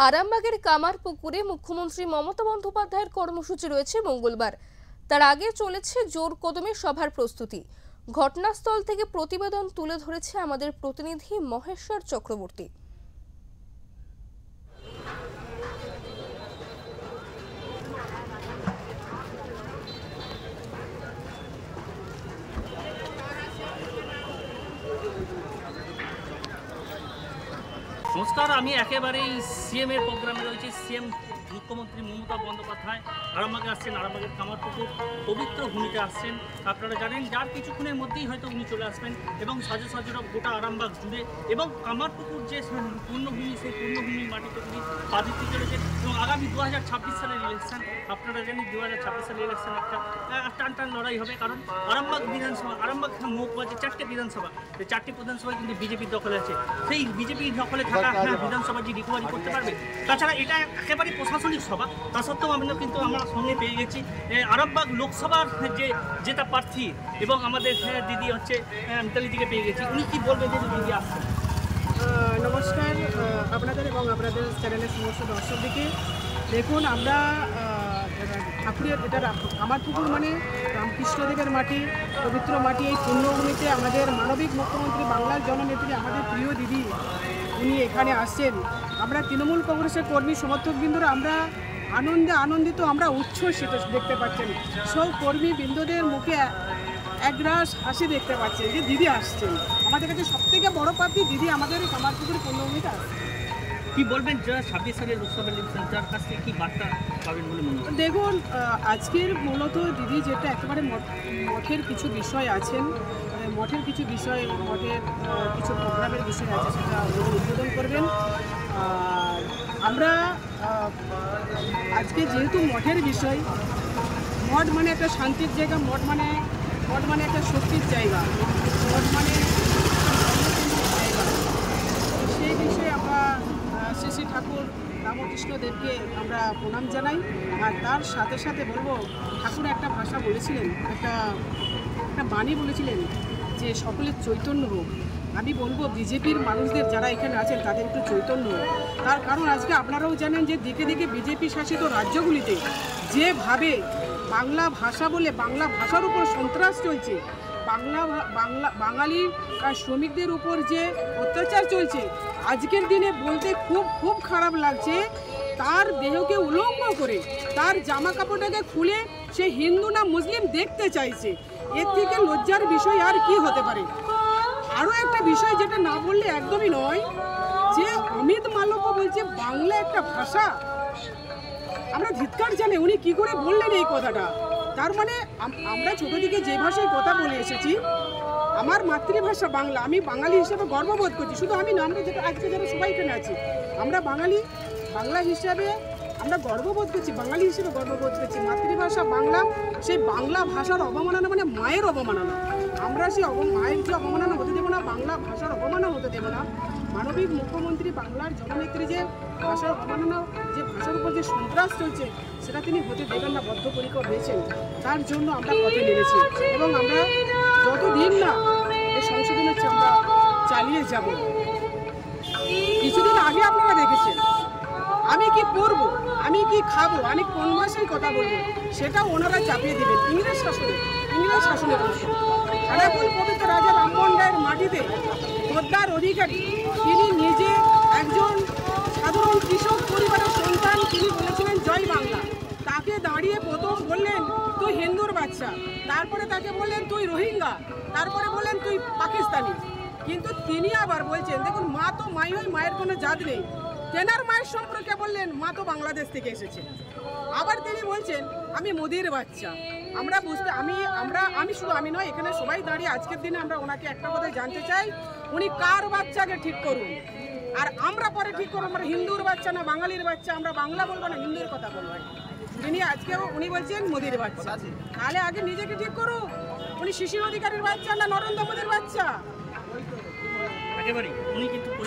আরামবাগের কামারপুকুরে মুখ্যমন্ত্রী মমতা বন্দ্যোপাধ্যায়ের কর্মসূচি রয়েছে মঙ্গলবার। তার আগে চলেছে জোর কদমে সভার প্রস্তুতি। ঘটনাস্থল থেকে প্রতিবেদন তুলে ধরেছে আমাদের প্রতিনিধি মহেশ্বর চক্রবর্তী। নমস্কার, আমি একেবারেই সিএম এর প্রোগ্রামে রয়েছি। সিএম মুখ্যমন্ত্রী মমতা বন্দ্যোপাধ্যায় আরামবাগে আসছেন। আরামবাগের কামারপুকুর পবিত্র ভূমিতে আসছেন। আপনারা জানেন, যার কিছুক্ষণের মধ্যেই হয়তো উনি চলে আসবেন এবং সাজো সাজোরা গোটা আরামবাগ জুড়ে এবং কামারপুকুর যে পূর্ণভূমি, সেই পূর্ণভূমির মাটিতে তিনি পা দিতে চলেছেন। এবং আগামী 2026 সালের ইলেকশন, আপনারা জানেন 2026 সালের ইলেকশন একটা টান লড়াই হবে। কারণ আরামবাগ বিধানসভা, আরামবাগ মহকুমা যে 4টে বিধানসভা, সেই 4টি বিধানসভায় কিন্তু বিজেপির দখলে আছে। সেই বিজেপির দখলে থাকা বিধানসভা যে রিকভারি করতে পারবে। তাছাড়া এটা একেবারে প্রশাসনিক সভা, তা সত্ত্বেও আমরা সঙ্গে পেয়ে গেছি আরামবাগ লোকসভার যে জেতা প্রার্থী এবং আমাদের দিদি হচ্ছে মিতালিদিকে পেয়ে গেছি। উনি কি বলবেন যে দিদি আসছেন? নমস্কার আপনাদের এবং আপনাদের চ্যানেলের সমস্ত দর্শকদিকে। দেখুন, আমরা ঠাকুরের এটা কামারপুকুর মানে রামকৃষ্ণদেবের মাটি, পবিত্র মাটি। এই পূর্ণভূমিতে আমাদের মানবিক মুখ্যমন্ত্রী, বাংলার জননেত্রী, আমাদের প্রিয় দিদি উনি এখানে আসছেন। আমরা তৃণমূল কংগ্রেসের কর্মী সমর্থকবৃন্দরা আমরা আনন্দিত, আমরা উচ্ছ্বসিত দেখতে পাচ্ছেন। সব কর্মীবৃন্দদের মুখে একরাশ হাসি দেখতে পাচ্ছেন যে দিদি আসছেন। আমাদের কাছে সবথেকে বড় প্রাপ্তি দিদি আমাদের কামারপুকুরের পূর্ণভূমিতে আসছেন। কি বলবেন, যারা 26 সালের লোকসভা ইলেকশন, যার কাছ থেকে কি বার্তা পাবেন বলে মনে হয়? দেখুন, আজকের মূলত দিদি যেটা একেবারে মঠের কিছু বিষয় আছেন, মঠের কিছু প্রোগ্রামের বিষয় আছে, সেটা উদ্বোধন করবেন। আর আমরা আজকে যেহেতু মঠের বিষয়, মঠ মানে একটা শান্তির জায়গা, মঠ মানে একটা শক্তির জায়গা, মঠ মানে জায়গা। সেই বিষয়ে আমরা শ্রী ঠাকুর রামকৃষ্ণ দেবকে আমরা প্রণাম জানাই। আর তার সাথে সাথে বলবো, ঠাকুর একটা ভাষা বলেছিলেন, একটা বাণী বলেছিলেন যে সকলের চৈতন্য হোক। আমি বলবো বিজেপির মানুষদের যারা এখানে আছেন তাদের একটু চৈতন্য হোক। তার কারণ আজকে আপনারাও জানেন যে দিকে দিকে বিজেপি শাসিত রাজ্যগুলিতে যেভাবে বাংলা ভাষা বলে বাংলা ভাষার উপর সন্ত্রাস চলছে, বাঙালি শ্রমিকদের উপর যে অত্যাচার চলছে, আজকের দিনে বলতে খুব খারাপ লাগছে। তার দেহকে উলঙ্গ করে, তার জামা কাপড়টাকে খুলে সে হিন্দু না মুসলিম দেখতে চাইছে। এর থেকে লজ্জার বিষয় আর কি হতে পারে? আরও একটা বিষয় যেটা না বললে একদমই নয়, যে অমিত মালব্য বলছে বাংলা একটা ভাষা। আমরা ধিক্কার জানি, উনি কি করে বললেন এই কথাটা? তার মানে আমরা ছোট থেকে যে ভাষায় কথা বলে এসেছি, আমার মাতৃভাষা বাংলা, আমি বাঙালি হিসেবে গর্ববোধ করছি। শুধু আমি না, আমরা যেটা আজকে যারা সবাই এখানে আছি, আমরা বাংলা হিসাবে আমরা গর্ববোধ করছি, বাঙালি হিসেবে গর্ববোধ করছি। মাতৃভাষা বাংলা, সেই বাংলা ভাষার অবমাননা মানে মায়ের অবমাননা। আমরা সেই মায়ের যে অবমাননা হতে দেবো না, বাংলা ভাষার অবমাননা হতে দেবো না। মানবিক মুখ্যমন্ত্রী, বাংলার জননেত্রী যে ভাষার অবমাননা, যে ভাষার উপর যে সন্ত্রাস চলছে, সেটা তিনি হতে দেবেন না, বদ্ধপরিকর হয়েছেন। তার জন্য আমরা পথে নেমেছি এবং আমরা যতদিন না এই সংশোধন হচ্ছে আমরা চালিয়ে যাব। কিছুদিন আগে আপনারা দেখেছেন আমি কি করব, আমি কি খাবো, আমি কোন ভাষায় কথা বলবো, সেটাও ওনারা চাপিয়ে দেবেন ইংরেজ শাসনে। খানাকুল পবিত্র রাজা রামমোহন রায়ের মাটিতে পোদ্দার অধিকারী, তিনি নিজে একজন সাধারণ কৃষক পরিবারের সন্তান। তিনি বলেছিলেন জয় বাংলা। তাকে দাঁড়িয়ে প্রথম বললেন তুই হিন্দুর বাচ্চা, তারপরে তাকে বললেন তুই রোহিঙ্গা, তারপরে বললেন তুই পাকিস্তানি। কিন্তু তিনি আবার বলছেন, দেখুন, মা তো মাই হয়, মায়ের কোনো জাত নেই। তেনার মায়ের সম্পর্কে বললেন মা তো বাংলাদেশ থেকে এসেছে। আবার তিনি বলছেন আমি মোদির বাচ্চা। আমরা বুঝতে আমি শুধু আমি নয়, এখানে সবাই দাঁড়িয়ে আজকের দিনে আমরা ওনাকে একটা কথা জানতে চাই, উনি কার বাচ্চাকে ঠিক করুন, আর আমরা পরে ঠিক করবো আমরা হিন্দুর বাচ্চা না বাঙালির বাচ্চা। আমরা বাংলা বলবো না, হিন্দুর কথা বলবো। উনি বলছেন মোদির বাচ্চা, তাহলে আগে নিজেকে ঠিক করুন। উনি শিশির অধিকারীর বাচ্চা না নরেন্দ্র মোদির বাচ্চা?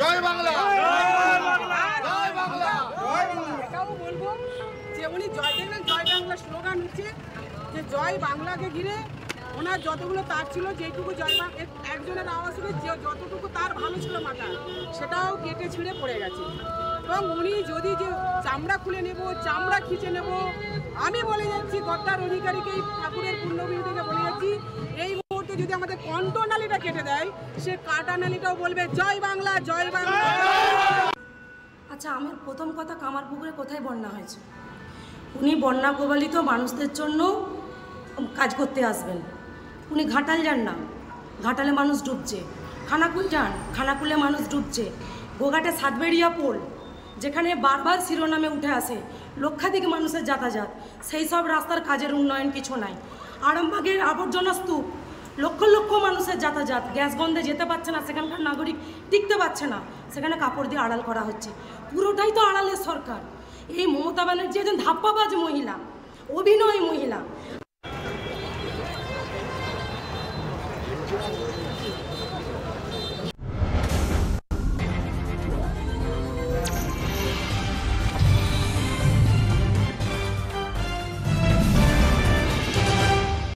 জয় বাংলা। এটাও বলবো যে উনি জয় বাংলা স্লোগান হচ্ছে, যে জয় বাংলাকে ঘিরে ওনার যতগুলো তার ছিল, যেটুকু জয় একজনের আওয়াজ ছিল, যতটুকু তার ভালো ছিল মাথা, সেটাও কেটে ছিঁড়ে পড়ে গেছে। তো এবং উনি যদি যে চামড়া খুলে নেব, চামড়া খিচে নেব, আমি বলে যাচ্ছি গদ্দার অধিকারীকে, এই ঠাকুরের পূর্ণবীর থেকে বলে যাচ্ছি, এই মুহূর্তে যদি আমাদের কণ্ঠনালীটা কেটে দেয়, সে কাটানালীটাও বলবে জয় বাংলা, জয় বাংলা। আচ্ছা, আমার প্রথম কথা, কামারপুকুরে কোথায় বন্যা হয়েছে? উনি বন্যা কবলিত মানুষদের জন্য কাজ করতে আসবেন। উনি ঘাটাল যান না, ঘাটালে মানুষ ডুবছে। খানাকুল যান, খানাকুলে মানুষ ডুবছে। গোঘাটে সাতবেড়িয়া পোল, যেখানে বারবার শিরোনামে উঠে আসে লক্ষাধিক মানুষের যাতায়াত, সেই সব রাস্তার কাজের উন্নয়ন কিছু নাই। আরামবাগের আবর্জনা স্তূপ, লক্ষ লক্ষ মানুষের যাতায়াত, গ্যাস গন্ধে যেতে পারছে না, সেখানকার নাগরিক টিকতে পারছে না, সেখানে কাপড় দিয়ে আড়াল করা হচ্ছে। পুরোটাই তো আড়ালের সরকার। এই মমতা ব্যানার্জি একজন ধাপ্পাবাজ মহিলা, অভিনয় মহিলা।